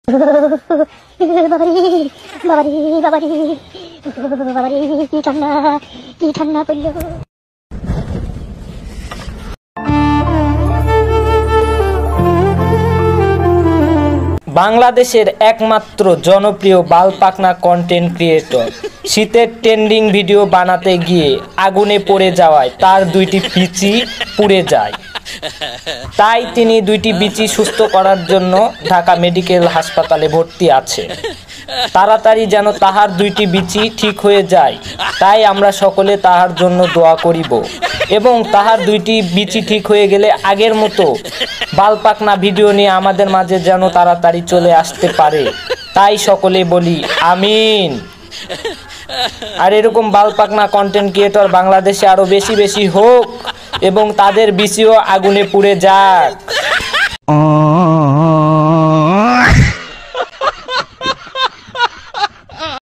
বাবারি বাবারি বাবারি বাবারি কি ঠান্ডা পড়লো। বাংলাদেশের একমাত্র জনপ্রিয় বালপাকনা কন্টেন্ট ক্রিয়েটর শীতের ট্রেন্ডিং ভিডিও বানাতে গিয়ে আগুনে পড়ে যাওয়ায় তার দুইটি বিচি পুড়ে যায়। তাই তিনি দুইটি বিচি সুস্থ করার জন্য ঢাকা মেডিকেল হাসপাতালে ভর্তি আছে। তাড়াতাড়ি যেন তাহার দুইটি বিচি ঠিক হয়ে যায়, তাই আমরা সকলে তাহার জন্য দোয়া করিব এবং তাহার দুইটি বিচি ঠিক হয়ে গেলে আগের মতো বালপাকনা ভিডিও নিয়ে আমাদের মাঝে যেন তাড়াতাড়ি চলে আসতে পারে, তাই সকলে বলি আমিন। আর এরকম বালপাকনা কন্টেন্ট ক্রিয়েটর বাংলাদেশে আরো বেশি বেশি হোক এবং তাদের বিচিও আগুনে পুড়ে যাক।